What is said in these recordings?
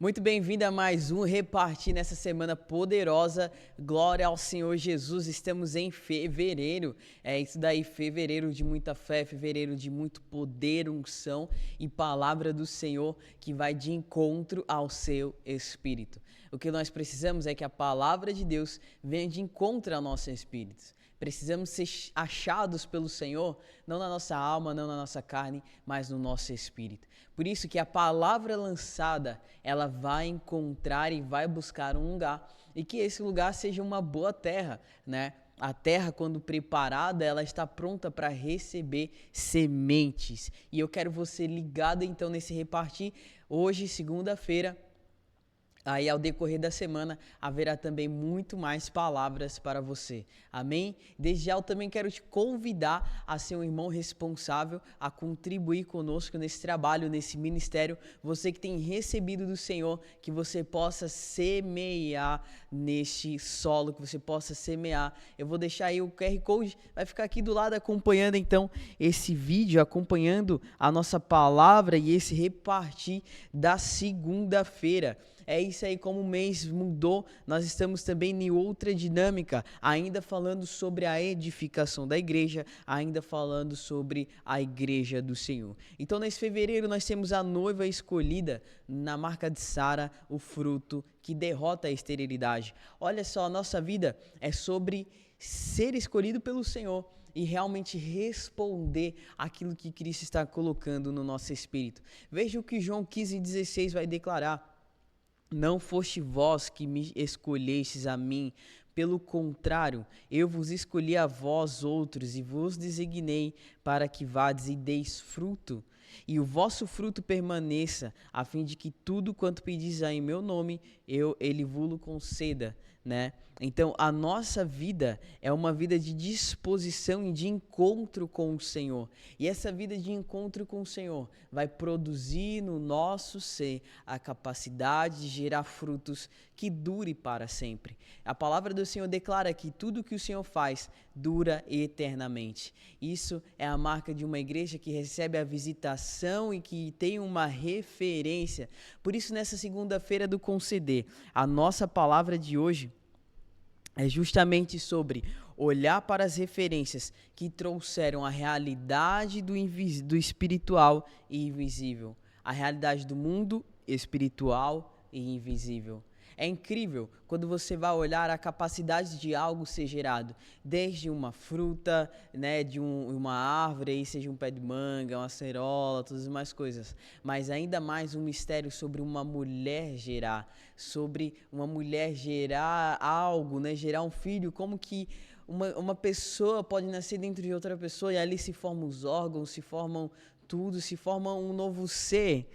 Muito bem-vindo a mais um Repartir nessa semana poderosa. Glória ao Senhor Jesus. Estamos em fevereiro. É isso daí, fevereiro de muita fé, fevereiro de muito poder, unção e palavra do Senhor que vai de encontro ao seu espírito. O que nós precisamos é que a palavra de Deus venha de encontro ao nosso espírito. Precisamos ser achados pelo Senhor, não na nossa alma, não na nossa carne, mas no nosso espírito. Por isso que a palavra lançada, ela vai encontrar e vai buscar um lugar, e que esse lugar seja uma boa terra, né? A terra, quando preparada, ela está pronta para receber sementes. E eu quero você ligado então nesse repartir, hoje, segunda-feira. Aí, ao decorrer da semana, haverá também muito mais palavras para você. Amém? Desde já eu também quero te convidar a ser um irmão responsável, a contribuir conosco nesse trabalho, nesse ministério. Você que tem recebido do Senhor, que você possa semear neste solo, que você possa semear. Eu vou deixar aí o QR Code, vai ficar aqui do lado acompanhando então esse vídeo, acompanhando a nossa palavra e esse repartir da segunda-feira. É isso aí, como o mês mudou, nós estamos também em outra dinâmica, ainda falando sobre a edificação da igreja, ainda falando sobre a igreja do Senhor. Então, nesse fevereiro, nós temos a noiva escolhida na marca de Sara, o fruto que derrota a esterilidade. Olha só, a nossa vida é sobre ser escolhido pelo Senhor e realmente responder aquilo que Cristo está colocando no nosso espírito. Veja o que João 15,16 vai declarar. Não foste vós que me escolhestes a mim, pelo contrário, eu vos escolhi a vós outros e vos designei para que vades e deis fruto, e o vosso fruto permaneça, a fim de que tudo quanto pedis em meu nome, ele vos conceda, né? Então, a nossa vida é uma vida de disposição e de encontro com o Senhor. E essa vida de encontro com o Senhor vai produzir no nosso ser a capacidade de gerar frutos que dure para sempre. A palavra do Senhor declara que tudo que o Senhor faz dura eternamente. Isso é a marca de uma igreja que recebe a visitação e que tem uma referência. Por isso, nessa segunda-feira do Conceder, a nossa palavra de hoje é justamente sobre olhar para as referências que trouxeram a realidade do espiritual e invisível, a realidade do mundo espiritual e invisível. É incrível quando você vai olhar a capacidade de algo ser gerado, desde uma fruta, né, de uma árvore, aí seja um pé de manga, uma acerola, todas as mais coisas, mas ainda mais um mistério sobre uma mulher gerar, sobre uma mulher gerar algo, né, gerar um filho, como que uma pessoa pode nascer dentro de outra pessoa e ali se formam os órgãos, se formam tudo, se forma um novo ser,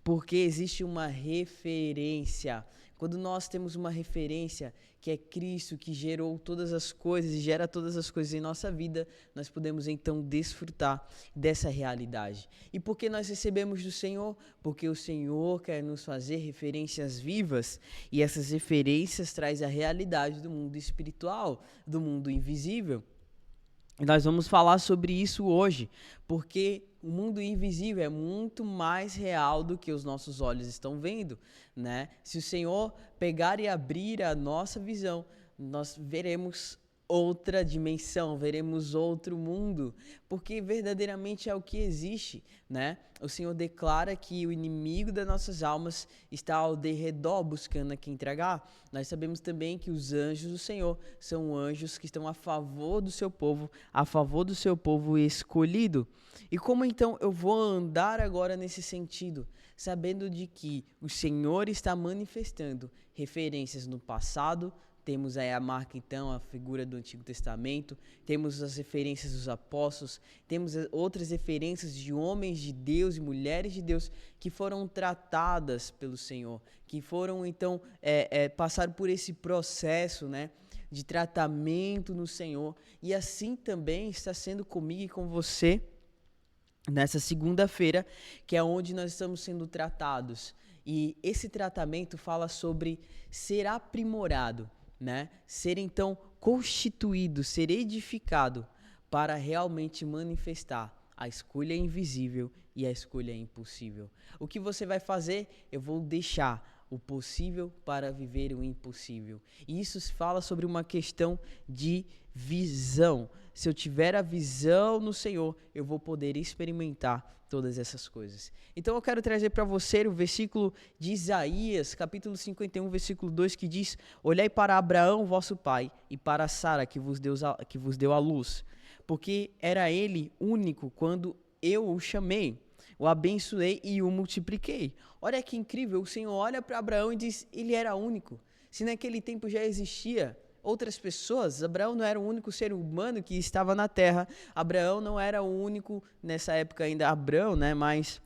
porque existe uma referência. Quando nós temos uma referência que é Cristo, que gerou todas as coisas e gera todas as coisas em nossa vida, nós podemos então desfrutar dessa realidade. E por que nós recebemos do Senhor? Porque o Senhor quer nos fazer referências vivas e essas referências trazem a realidade do mundo espiritual, do mundo invisível. E nós vamos falar sobre isso hoje, porque o mundo invisível é muito mais real do que os nossos olhos estão vendo, né? Se o Senhor pegar e abrir a nossa visão, nós veremos outra dimensão, veremos outro mundo, porque verdadeiramente é o que existe, né? O Senhor declara que o inimigo das nossas almas está ao derredor buscando a quem tragar. Nós sabemos também que os anjos do Senhor são anjos que estão a favor do seu povo escolhido. E como então eu vou andar agora nesse sentido, sabendo de que o Senhor está manifestando referências no passado. Temos aí a marca, então, a figura do Antigo Testamento, temos as referências dos apóstolos, temos outras referências de homens de Deus e mulheres de Deus que foram tratadas pelo Senhor, que foram, então, passaram por esse processo, né, de tratamento no Senhor. E assim também está sendo comigo e com você nessa segunda-feira, que é onde nós estamos sendo tratados. E esse tratamento fala sobre ser aprimorado, né? Ser então constituído, ser edificado para realmente manifestar a escolha invisível e a escolha impossível. O que você vai fazer? Eu vou deixar o possível para viver o impossível. E isso fala sobre uma questão de visão. Se eu tiver a visão no Senhor, eu vou poder experimentar todas essas coisas. Então eu quero trazer para você o versículo de Isaías, capítulo 51, versículo 2, que diz: olhai para Abraão, vosso pai, e para Sara, que vos deu a luz, porque era ele único quando eu o chamei, o abençoei e o multipliquei. Olha que incrível, o Senhor olha para Abraão e diz, ele era único. Se naquele tempo já existia outras pessoas, Abraão não era o único ser humano que estava na terra. Abraão não era o único, nessa época ainda Abrão, né, mas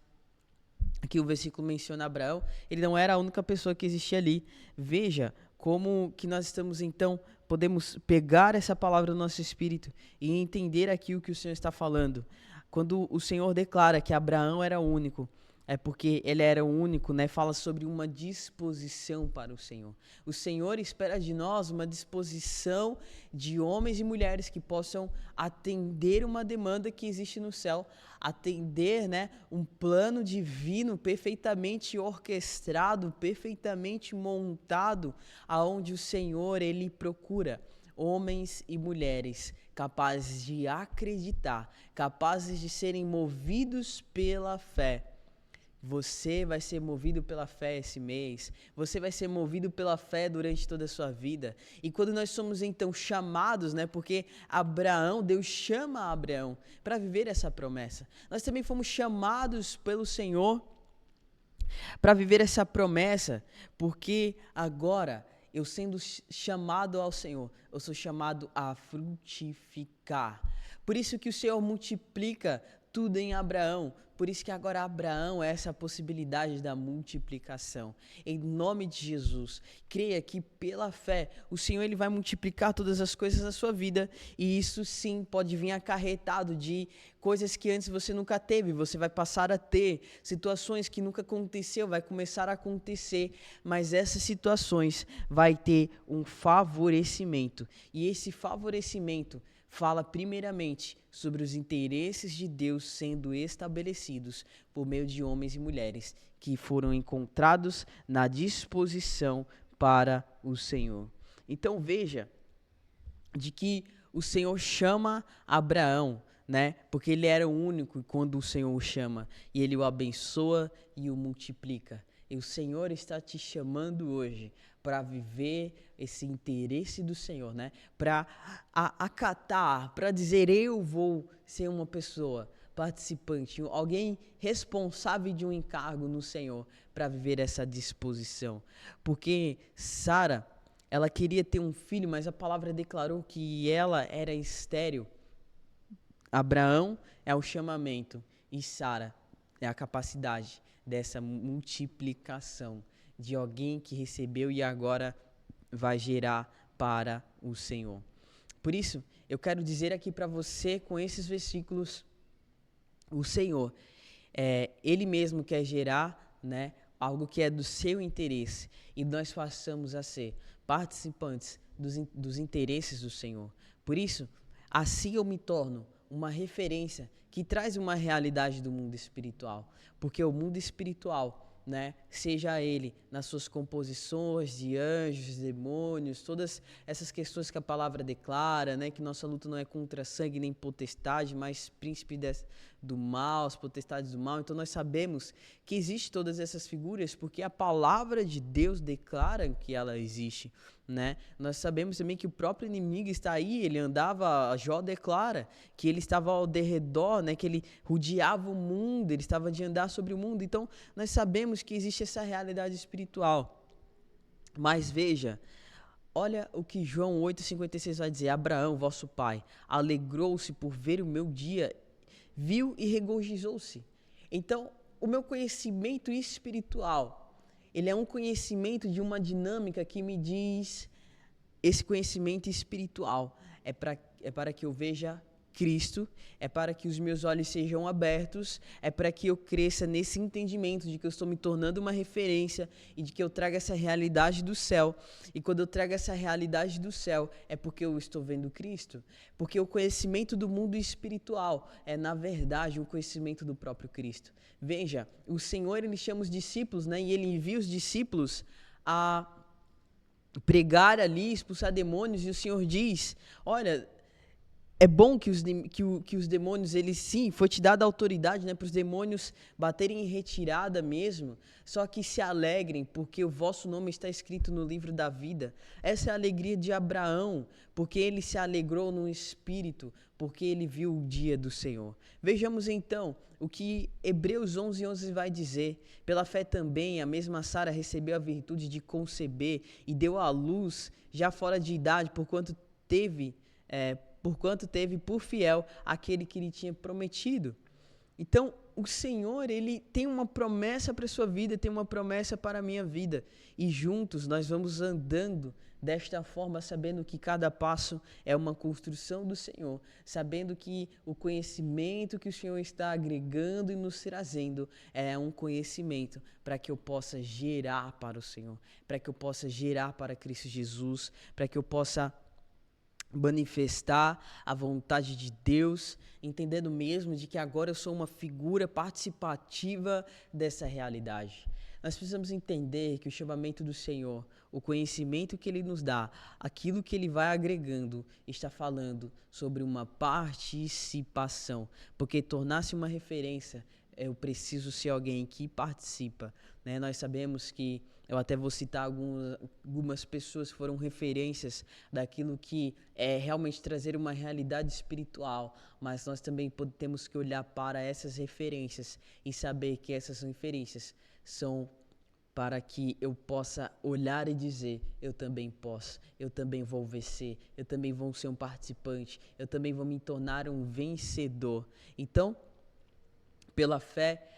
aqui o versículo menciona Abraão, ele não era a única pessoa que existia ali. Veja como que nós estamos então, podemos pegar essa palavra no nosso espírito e entender aqui o que o Senhor está falando. Quando o Senhor declara que Abraão era único, é porque ele era o único, né? Fala sobre uma disposição para o Senhor. O Senhor espera de nós uma disposição de homens e mulheres que possam atender uma demanda que existe no céu, atender, né, um plano divino perfeitamente orquestrado, perfeitamente montado, aonde o Senhor, ele procura homens e mulheres capazes de acreditar, capazes de serem movidos pela fé. Você vai ser movido pela fé esse mês, você vai ser movido pela fé durante toda a sua vida. E quando nós somos então chamados, né, porque Deus chama Abraão para viver essa promessa. Nós também fomos chamados pelo Senhor para viver essa promessa, porque agora eu sendo chamado ao Senhor, eu sou chamado a frutificar. Por isso que o Senhor multiplica tudo em Abraão. Por isso que agora Abraão é essa possibilidade da multiplicação. Em nome de Jesus, creia que pela fé o Senhor ele vai multiplicar todas as coisas na sua vida, e isso sim pode vir acarretado de coisas que antes você nunca teve, você vai passar a ter, situações que nunca aconteceu, vai começar a acontecer, mas essas situações vai ter um favorecimento, e esse favorecimento fala primeiramente sobre os interesses de Deus sendo estabelecidos por meio de homens e mulheres que foram encontrados na disposição para o Senhor. Então veja de que o Senhor chama Abraão, né? Porque ele era o único quando o Senhor o chama, e ele o abençoa e o multiplica. E o Senhor está te chamando hoje para viver esse interesse do Senhor, né? Para acatar, para dizer eu vou ser uma pessoa participante, alguém responsável de um encargo no Senhor para viver essa disposição. Porque Sara, ela queria ter um filho, mas a palavra declarou que ela era estéril. Abraão é o chamamento e Sara é a capacidade dessa multiplicação de alguém que recebeu e agora vai gerar para o Senhor. Por isso, eu quero dizer aqui para você, com esses versículos, o Senhor, Ele mesmo quer gerar, né, algo que é do seu interesse, e nós passamos a ser participantes dos interesses do Senhor. Por isso, assim eu me torno uma referência que traz uma realidade do mundo espiritual, porque o mundo espiritual, né, seja ele nas suas composições de anjos, demônios, todas essas questões que a palavra declara, né, que nossa luta não é contra sangue nem potestade, mas príncipe do mal, as potestades do mal. Então nós sabemos que existem todas essas figuras porque a palavra de Deus declara que ela existe, né? Nós sabemos também que o próprio inimigo está aí, ele andava, Jó declara que ele estava ao derredor, né, que ele rodeava o mundo, ele estava de andar sobre o mundo. Então nós sabemos que existe essa realidade espiritual. Mas veja, olha o que João 8,56 vai dizer: Abraão, vosso pai, alegrou-se por ver o meu dia, viu e regozijou-se. Então, o meu conhecimento espiritual, ele é um conhecimento de uma dinâmica que me diz, esse conhecimento espiritual é para que eu veja Cristo, é para que os meus olhos sejam abertos, é para que eu cresça nesse entendimento de que eu estou me tornando uma referência e de que eu traga essa realidade do céu. E quando eu trago essa realidade do céu, é porque eu estou vendo Cristo. Porque o conhecimento do mundo espiritual é, na verdade, o conhecimento do próprio Cristo. Veja, o Senhor, ele chama os discípulos, né? E ele envia os discípulos a pregar ali, expulsar demônios, e o Senhor diz, olha, é bom que os demônios, eles sim, foi te dada autoridade, né, para os demônios baterem em retirada mesmo, só que se alegrem, porque o vosso nome está escrito no livro da vida. Essa é a alegria de Abraão, porque ele se alegrou no espírito, porque ele viu o dia do Senhor. Vejamos então o que Hebreus 11:11 vai dizer. Pela fé também, a mesma Sara recebeu a virtude de conceber e deu à luz, já fora de idade, porquanto teve por fiel aquele que lhe tinha prometido. Então, o Senhor, ele tem uma promessa para a sua vida, tem uma promessa para a minha vida. E juntos nós vamos andando desta forma, sabendo que cada passo é uma construção do Senhor, sabendo que o conhecimento que o Senhor está agregando e nos trazendo é um conhecimento para que eu possa gerar para o Senhor, para que eu possa gerar para Cristo Jesus, para que eu possa manifestar a vontade de Deus, entendendo mesmo de que agora eu sou uma figura participativa dessa realidade. Nós precisamos entender que o chamamento do Senhor, o conhecimento que Ele nos dá, aquilo que Ele vai agregando, está falando sobre uma participação, porque tornar-se uma referência, eu preciso ser alguém que participa, né? Nós sabemos que, eu até vou citar algumas pessoas que foram referências daquilo que é realmente trazer uma realidade espiritual, mas nós também temos que olhar para essas referências e saber que essas referências são para que eu possa olhar e dizer, eu também posso, eu também vou vencer, eu também vou ser um participante, eu também vou me tornar um vencedor. Então, pela fé,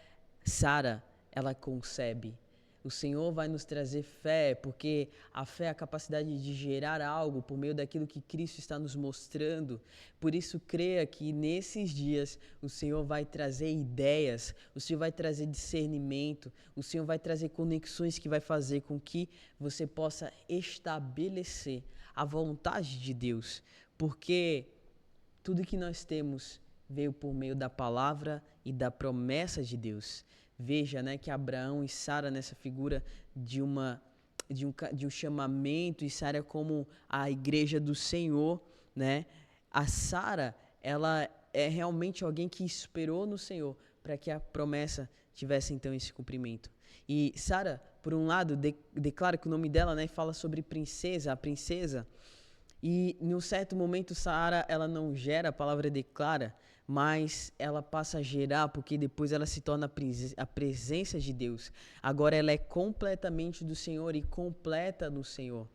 Sara, ela concebe. O Senhor vai nos trazer fé, porque a fé é a capacidade de gerar algo por meio daquilo que Cristo está nos mostrando. Por isso, creia que nesses dias o Senhor vai trazer ideias, o Senhor vai trazer discernimento, o Senhor vai trazer conexões que vai fazer com que você possa estabelecer a vontade de Deus. Porque tudo que nós temos veio por meio da palavra e da promessa de Deus. Veja, né, que Abraão e Sara nessa figura de um chamamento, e Sara como a igreja do Senhor, né? A Sara, ela é realmente alguém que esperou no Senhor para que a promessa tivesse então esse cumprimento. E Sara, por um lado, declara que o nome dela, né, fala sobre princesa, a princesa. E em um certo momento Sara, ela não gera, a palavra declara, mas ela passa a gerar, porque depois ela se torna a presença de Deus. Agora ela é completamente do Senhor e completa no Senhor.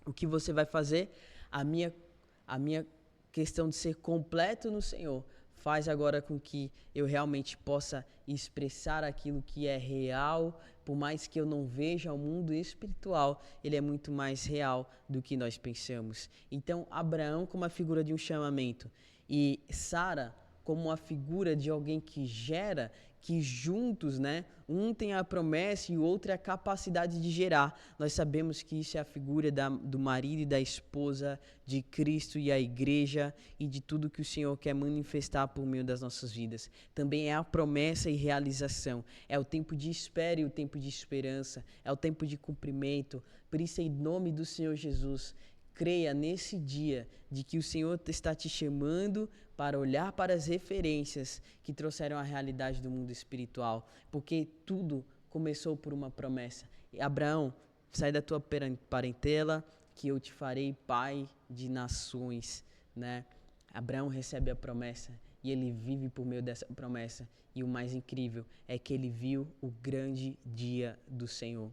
O que você vai fazer? A minha questão de ser completo no Senhor faz agora com que eu realmente possa expressar aquilo que é real, por mais que eu não veja o mundo espiritual, ele é muito mais real do que nós pensamos. Então, Abraão como a figura de um chamamento e Sara como a figura de alguém que gera, que juntos, né, um tem a promessa e o outro é a capacidade de gerar. Nós sabemos que isso é a figura do marido e da esposa, de Cristo e a igreja e de tudo que o Senhor quer manifestar por meio das nossas vidas. Também é a promessa e realização. É o tempo de espera e o tempo de esperança. É o tempo de cumprimento. Por isso, em nome do Senhor Jesus, creia nesse dia de que o Senhor está te chamando para olhar para as referências que trouxeram a realidade do mundo espiritual, porque tudo começou por uma promessa. Abraão, sai da tua parentela, que eu te farei pai de nações, né? Abraão recebe a promessa e ele vive por meio dessa promessa. E o mais incrível é que ele viu o grande dia do Senhor.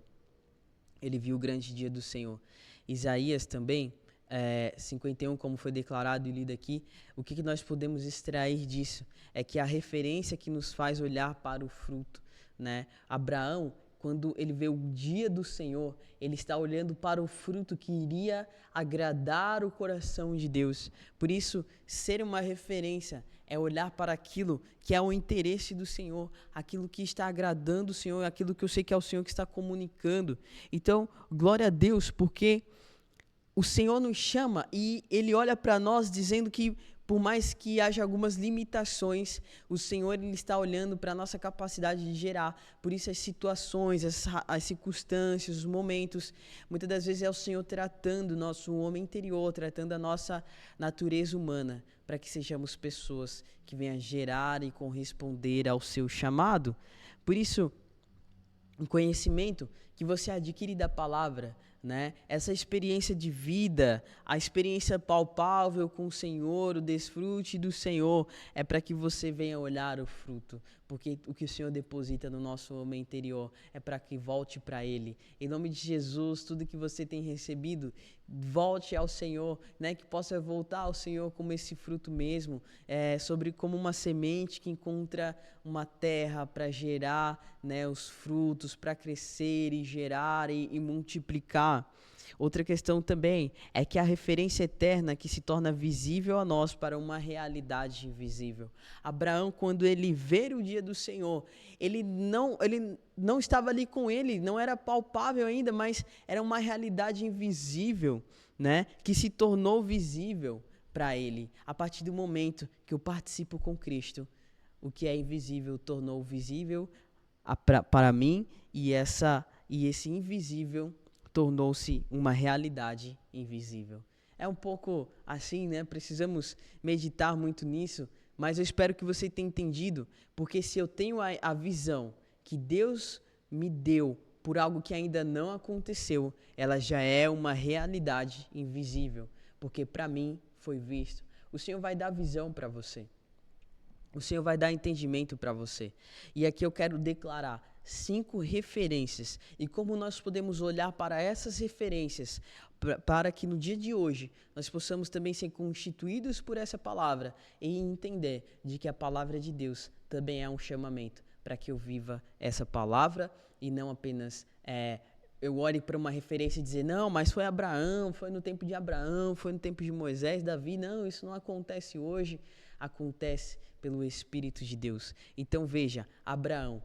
Ele viu o grande dia do Senhor. Isaías também, 51, como foi declarado e lido aqui, o que nós podemos extrair disso é que a referência que nos faz olhar para o fruto, né? Abraão, quando ele vê o dia do Senhor, ele está olhando para o fruto que iria agradar o coração de Deus. Por isso, ser uma referência é olhar para aquilo que é o interesse do Senhor, aquilo que está agradando o Senhor, aquilo que eu sei que é o Senhor que está comunicando. Então, glória a Deus, porque o Senhor nos chama e Ele olha para nós dizendo que, por mais que haja algumas limitações, o Senhor ele está olhando para a nossa capacidade de gerar. Por isso as situações, as circunstâncias, os momentos, muitas das vezes é o Senhor tratando o nosso homem interior, tratando a nossa natureza humana, para que sejamos pessoas que venham gerar e corresponder ao seu chamado. Por isso, um conhecimento que você adquire da palavra, né? Essa experiência de vida, a experiência palpável com o Senhor, o desfrute do Senhor, é para que você venha olhar o fruto, porque o que o Senhor deposita no nosso homem interior é para que volte para Ele. Em nome de Jesus, tudo que você tem recebido, volte ao Senhor, né? Que possa voltar ao Senhor como esse fruto mesmo, sobre como uma semente que encontra uma terra para gerar, né, os frutos, para crescer e gerar e multiplicar. Outra questão também é que a referência eterna que se torna visível a nós para uma realidade invisível. Abraão, quando ele vê o dia do Senhor, ele não estava ali com ele, não era palpável ainda, mas era uma realidade invisível, né, que se tornou visível para ele. A partir do momento que eu participo com Cristo, o que é invisível tornou visível para mim e esse invisível tornou-se uma realidade invisível. É um pouco assim, né? Precisamos meditar muito nisso, mas eu espero que você tenha entendido, porque se eu tenho a visão que Deus me deu por algo que ainda não aconteceu, ela já é uma realidade invisível, porque para mim foi visto. O Senhor vai dar visão para você. O Senhor vai dar entendimento para você. E aqui eu quero declarar 5 referências e como nós podemos olhar para essas referências para que no dia de hoje nós possamos também ser constituídos por essa palavra e entender de que a palavra de Deus também é um chamamento para que eu viva essa palavra e não apenas eu olhe para uma referência e dizer, não, mas foi Abraão, foi no tempo de Abraão, foi no tempo de Moisés, Davi. Não, isso não acontece hoje, acontece pelo Espírito de Deus. Então veja, Abraão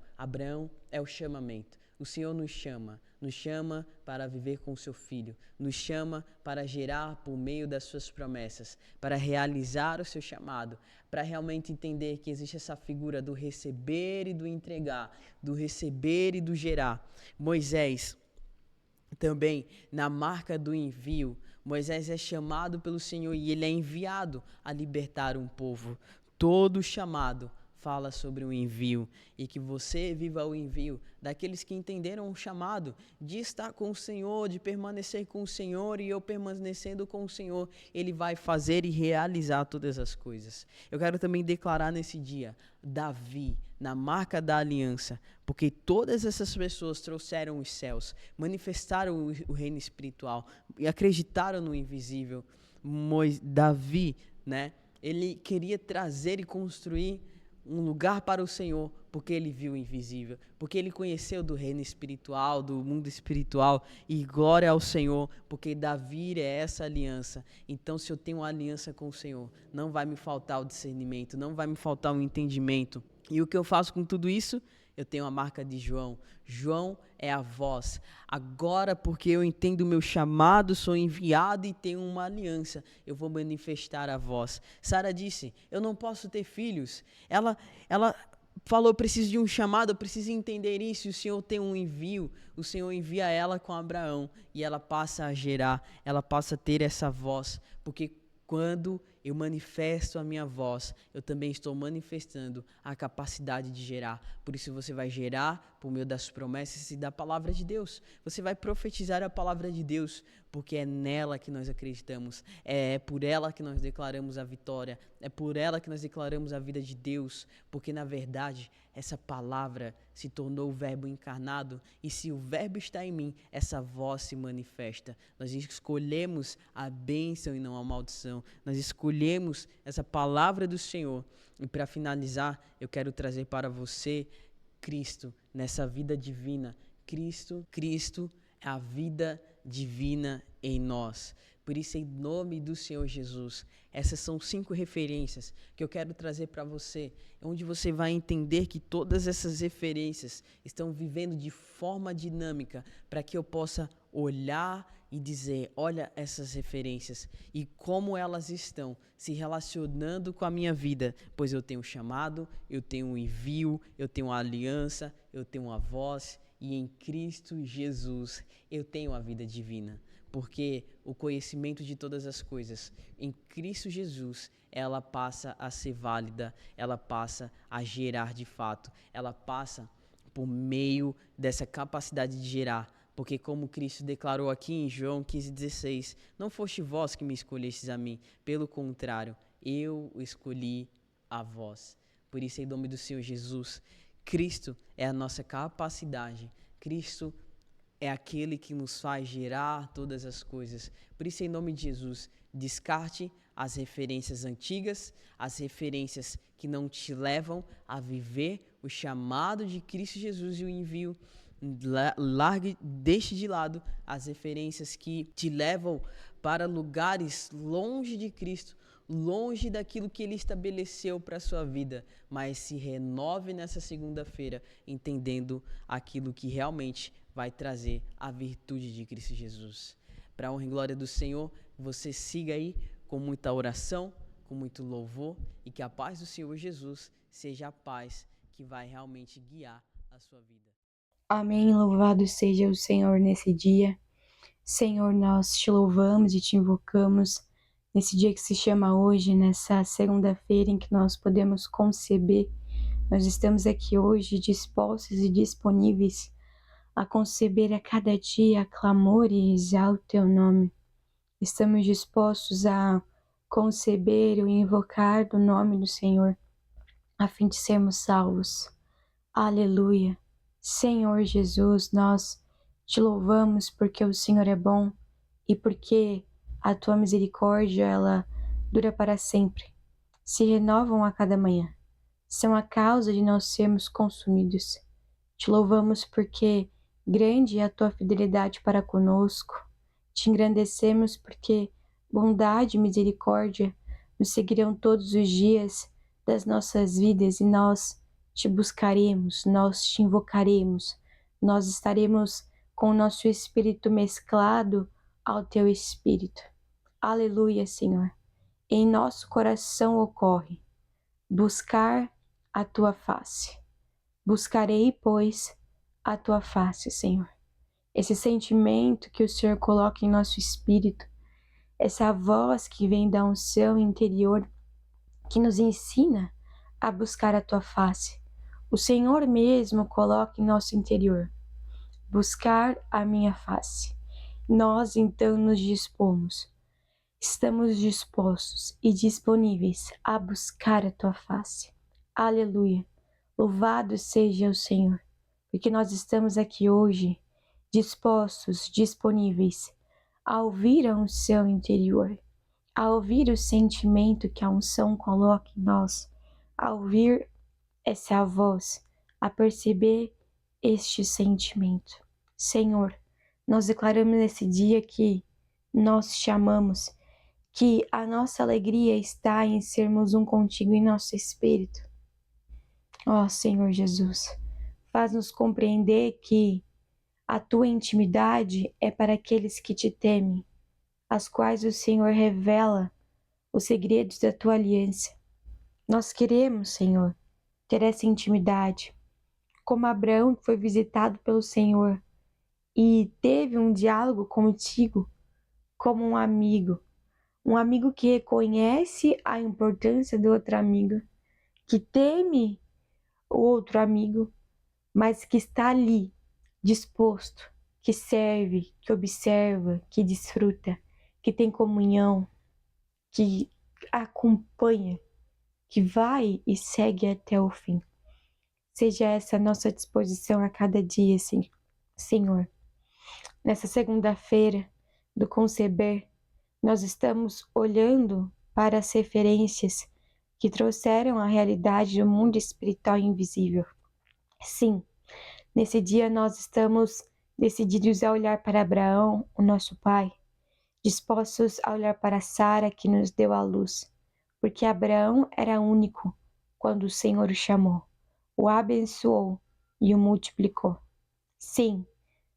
é o chamamento. O Senhor nos chama para viver com o seu filho, nos chama para gerar por meio das suas promessas, para realizar o seu chamado, para realmente entender que existe essa figura do receber e do entregar, do receber e do gerar. Moisés, também na marca do envio, Moisés é chamado pelo Senhor e ele é enviado a libertar um povo. Todo chamado fala sobre o envio e que você viva o envio daqueles que entenderam o chamado de estar com o Senhor, de permanecer com o Senhor, e eu permanecendo com o Senhor, Ele vai fazer e realizar todas as coisas. Eu quero também declarar nesse dia, Davi, na marca da aliança, porque todas essas pessoas trouxeram os céus, manifestaram o reino espiritual e acreditaram no invisível. Davi, né? Ele queria trazer e construir um lugar para o Senhor, porque ele viu o invisível, porque ele conheceu do reino espiritual, do mundo espiritual, e glória ao Senhor, porque Davi é essa aliança. Então, se eu tenho uma aliança com o Senhor, não vai me faltar o discernimento, não vai me faltar o entendimento. E o que eu faço com tudo isso? Eu tenho a marca de João. João é a voz. Agora, porque eu entendo o meu chamado, sou enviado e tenho uma aliança, eu vou manifestar a voz. Sara disse, eu não posso ter filhos. Ela falou, eu preciso de um chamado, eu preciso entender isso. E o Senhor tem um envio. O Senhor envia ela com Abraão e ela passa a gerar, ela passa a ter essa voz, porque quando eu manifesto a minha voz, eu também estou manifestando a capacidade de gerar. Por isso você vai gerar por meio das promessas e da palavra de Deus. Você vai profetizar a palavra de Deus, porque é nela que nós acreditamos. É por ela que nós declaramos a vitória. É por ela que nós declaramos a vida de Deus. Porque, na verdade, essa palavra se tornou o verbo encarnado. E se o verbo está em mim, essa voz se manifesta. Nós escolhemos a bênção e não a maldição. Nós escolhemos essa palavra do Senhor. E para finalizar, eu quero trazer para você Cristo nessa vida divina. Cristo é a vida divina em nós. Por isso, em nome do Senhor Jesus, essas são 5 referências que eu quero trazer para você, onde você vai entender que todas essas referências estão vivendo de forma dinâmica para que eu possa olhar e dizer, olha essas referências e como elas estão se relacionando com a minha vida, pois eu tenho chamado, eu tenho um envio, eu tenho uma aliança, eu tenho uma voz e em Cristo Jesus eu tenho a vida divina. Porque o conhecimento de todas as coisas em Cristo Jesus, ela passa a ser válida, ela passa a gerar de fato, ela passa por meio dessa capacidade de gerar. Porque como Cristo declarou aqui em João 15,16, não foste vós que me escolhestes a mim, pelo contrário, eu escolhi a vós. Por isso, em nome do Senhor Jesus, Cristo é a nossa capacidade, Cristo é aquele que nos faz gerar todas as coisas. Por isso, em nome de Jesus, descarte as referências antigas, as referências que não te levam a viver o chamado de Cristo Jesus e o envio. Largue, deixe de lado as referências que te levam para lugares longe de Cristo, longe daquilo que Ele estabeleceu para a sua vida, mas se renove nessa segunda-feira, entendendo aquilo que realmente vai trazer a virtude de Cristo Jesus. Para a honra e glória do Senhor, você siga aí com muita oração, com muito louvor e que a paz do Senhor Jesus seja a paz que vai realmente guiar a sua vida. Amém. Louvado seja o Senhor nesse dia. Senhor, nós te louvamos e te invocamos nesse dia que se chama hoje, nessa segunda-feira em que nós podemos conceber. Nós estamos aqui hoje dispostos e disponíveis a conceber a cada dia clamor e exaltar o teu nome. Estamos dispostos a conceber e invocar do nome do Senhor, a fim de sermos salvos. Aleluia. Senhor Jesus, nós te louvamos porque o Senhor é bom e porque a tua misericórdia, ela dura para sempre. Se renovam a cada manhã. São a causa de nós sermos consumidos. Te louvamos porque grande é a tua fidelidade para conosco. Te engrandecemos porque bondade e misericórdia nos seguirão todos os dias das nossas vidas e nós te buscaremos, nós te invocaremos, nós estaremos com o nosso espírito mesclado ao teu espírito. Aleluia, Senhor. Em nosso coração ocorre buscar a tua face. Buscarei, pois, a tua face, Senhor. Esse sentimento que o Senhor coloca em nosso espírito, essa voz que vem da unção interior, que nos ensina a buscar a tua face. O Senhor mesmo coloca em nosso interior, buscar a minha face. Nós então nos dispomos, estamos dispostos e disponíveis a buscar a tua face. Aleluia! Louvado seja o Senhor, porque nós estamos aqui hoje dispostos, disponíveis a ouvir a unção interior, a ouvir o sentimento que a unção coloca em nós, a ouvir essa voz, a perceber este sentimento. Senhor, nós declaramos nesse dia que nós te amamos, que a nossa alegria está em sermos um contigo em nosso espírito. Ó Senhor Jesus, faz-nos compreender que a tua intimidade é para aqueles que te temem, as quais o Senhor revela os segredos da tua aliança. Nós queremos, Senhor, ter essa intimidade, como Abraão que foi visitado pelo Senhor e teve um diálogo contigo como um amigo que reconhece a importância do outro amigo, que teme o outro amigo, mas que está ali, disposto, que serve, que observa, que desfruta, que tem comunhão, que acompanha, que vai e segue até o fim. Seja essa a nossa disposição a cada dia, Senhor. Nessa segunda-feira do conceber, nós estamos olhando para as referências que trouxeram a realidade do mundo espiritual invisível. Sim, Nesse dia nós estamos decididos a olhar para Abraão, o nosso pai, dispostos a olhar para Sara, que nos deu a luz, porque Abraão era único quando o Senhor o chamou, o abençoou e o multiplicou. Sim,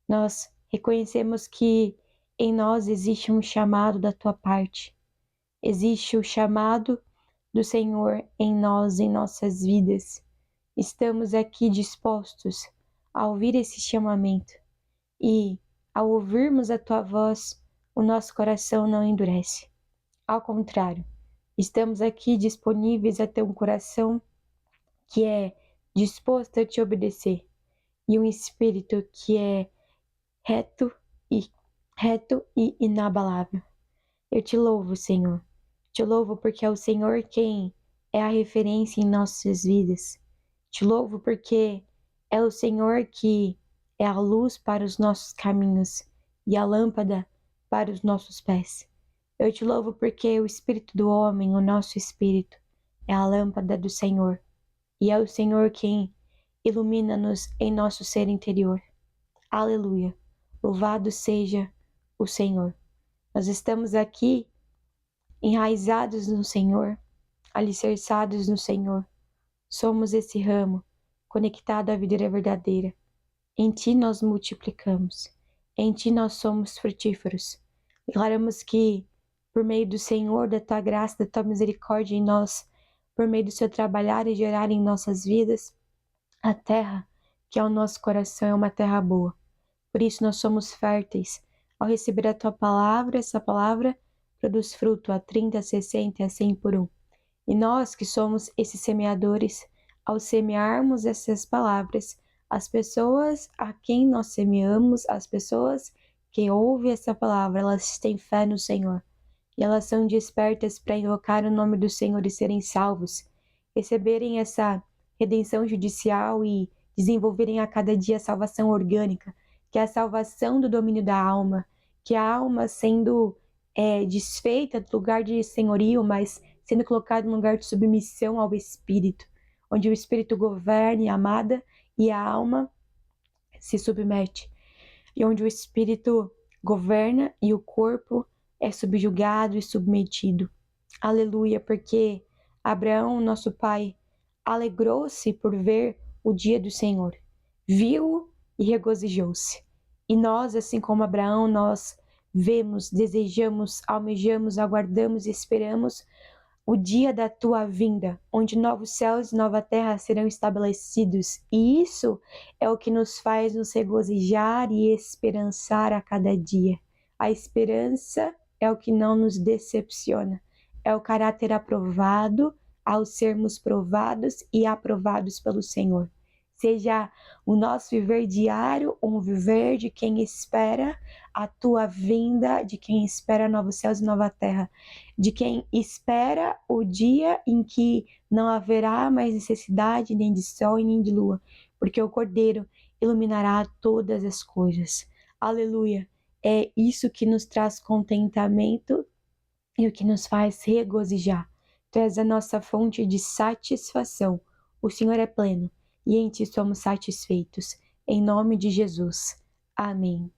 nós reconhecemos que em nós existe um chamado da tua parte, existe o chamado do Senhor em nós, em nossas vidas. Estamos aqui dispostos a ouvir esse chamamento e, ao ouvirmos a tua voz, o nosso coração não endurece. Ao contrário, estamos aqui disponíveis a ter um coração que é disposto a te obedecer e um espírito que é reto e inabalável. Eu te louvo, Senhor. Te louvo porque é o Senhor quem é a referência em nossas vidas. Te louvo porque é o Senhor que é a luz para os nossos caminhos e a lâmpada para os nossos pés. Eu te louvo porque o espírito do homem, o nosso espírito, é a lâmpada do Senhor. E é o Senhor quem ilumina-nos em nosso ser interior. Aleluia! Louvado seja o Senhor. Nós estamos aqui enraizados no Senhor, alicerçados no Senhor. Somos esse ramo conectado à videira verdadeira. Em Ti nós multiplicamos. Em Ti nós somos frutíferos. Declaramos que, por meio do Senhor, da Tua graça, da Tua misericórdia em nós, por meio do Seu trabalhar e gerar em nossas vidas, a terra que é o nosso coração é uma terra boa. Por isso nós somos férteis. Ao receber a Tua palavra, essa palavra produz fruto a 30, a 60 e a 100 por um. E nós que somos esses semeadores, ao semearmos essas palavras, as pessoas a quem nós semeamos, as pessoas que ouvem essa palavra, elas têm fé no Senhor. E elas são despertas para invocar o nome do Senhor e serem salvos, receberem essa redenção judicial e desenvolverem a cada dia a salvação orgânica, que é a salvação do domínio da alma, que a alma sendo desfeita do lugar de senhorio, mas sendo colocada em lugar de submissão ao Espírito, onde o Espírito governa e amada e a alma se submete, e onde o Espírito governa e o corpo é subjugado e submetido. Aleluia, porque Abraão, nosso pai, alegrou-se por ver o dia do Senhor, viu e regozijou-se. E nós, assim como Abraão, nós vemos, desejamos, almejamos, aguardamos e esperamos o dia da tua vinda, onde novos céus e nova terra serão estabelecidos. E isso é o que nos faz nos regozijar e esperançar a cada dia. A esperança é o que não nos decepciona. É o caráter aprovado ao sermos provados e aprovados pelo Senhor. Seja o nosso viver diário um viver de quem espera a tua vinda, de quem espera novos céus e nova terra, de quem espera o dia em que não haverá mais necessidade nem de sol e nem de lua, porque o Cordeiro iluminará todas as coisas. Aleluia! É isso que nos traz contentamento e o que nos faz regozijar. Tu és a nossa fonte de satisfação. O Senhor é pleno e em Ti somos satisfeitos. Em nome de Jesus. Amém.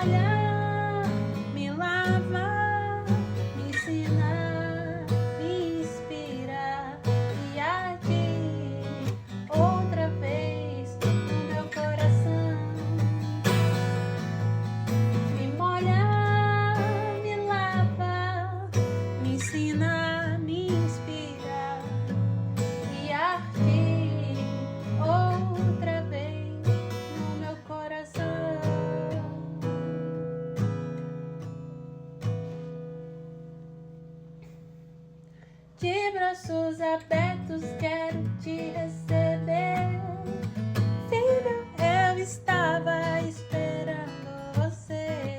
molha, me lava, me ensina, me inspira e arde outra vez no meu coração. Me molha, me lava, me ensina, me inspira e arde outra vez no meu coração. De braços abertos quero te receber, filho, eu estava esperando você.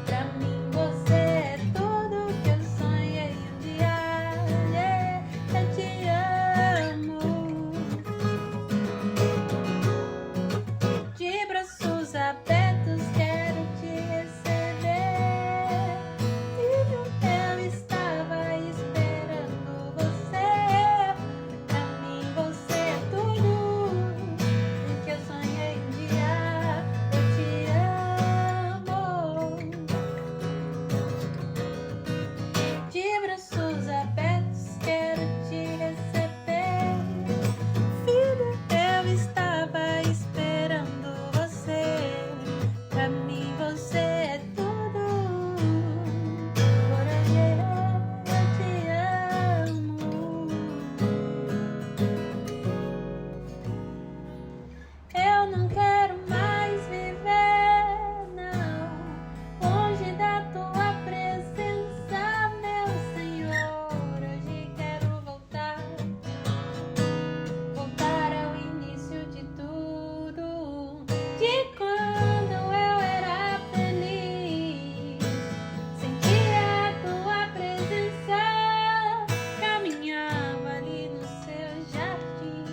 Pra mim você é tudo que eu sonhei um dia, eu te amo. De braços abertos quero te receber, filho, eu estava esperando você. Pra mim você é tudo que eu sonhei um dia, eu te amo. De braços abertos quero te receber, filho, eu estava esperando você. Pra mim você é tudo, por hoje eu te amo. Eu não quero mais viver, não, longe da tua presença, meu Senhor. Hoje quero voltar ao início de tudo, de quando eu era feliz, sentia a tua presença, caminhava ali no seu jardim,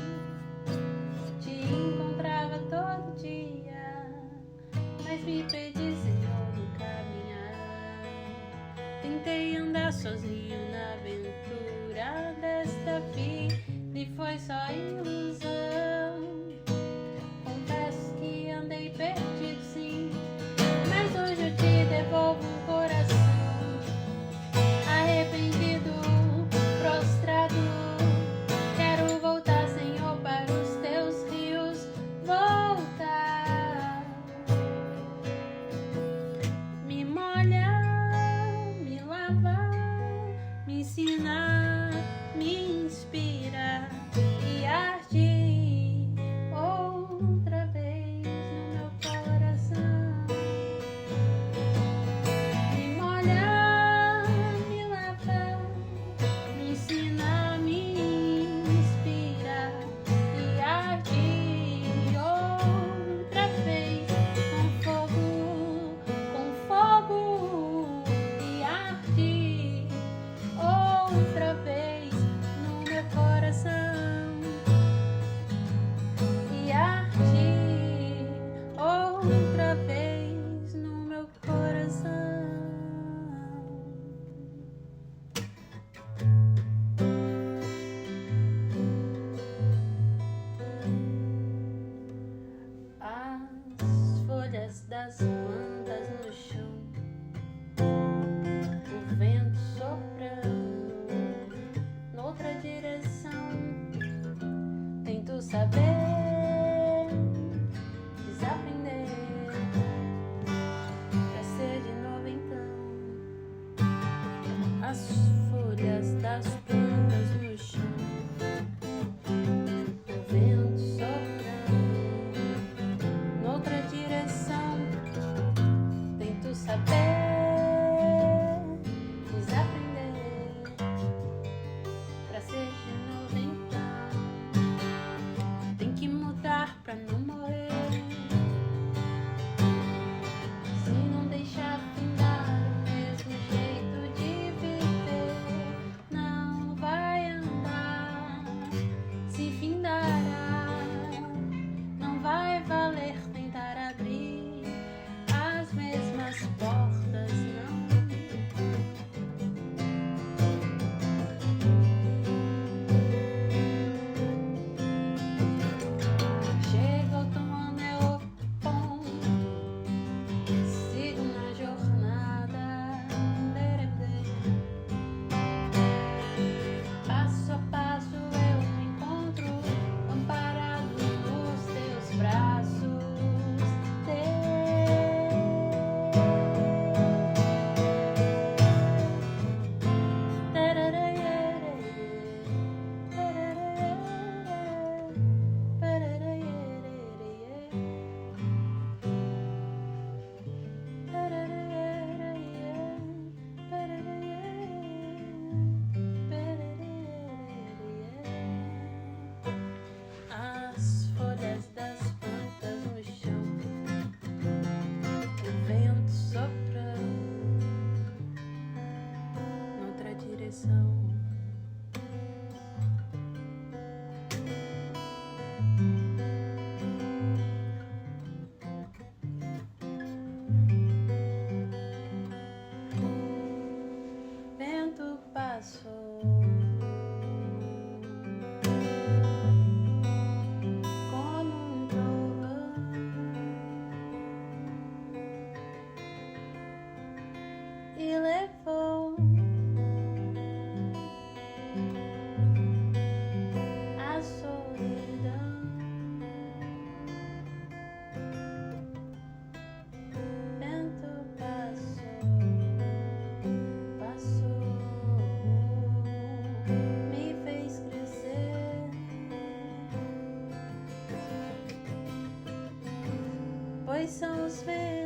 te encontrava todo dia, mas me perdi, Senhor, no caminhar. Tentei andar sozinho na aventura desta vida e foi só ilusão. Confesso que andei perdido, sim, mas hoje eu te devolvo um coração arrependido, prostrado. Quero voltar, Senhor, para os teus rios, voltar. Me molha, me lava, me ensina, me inspira e arde levou a solidão. Vento passou, me fez crescer, pois são os ventos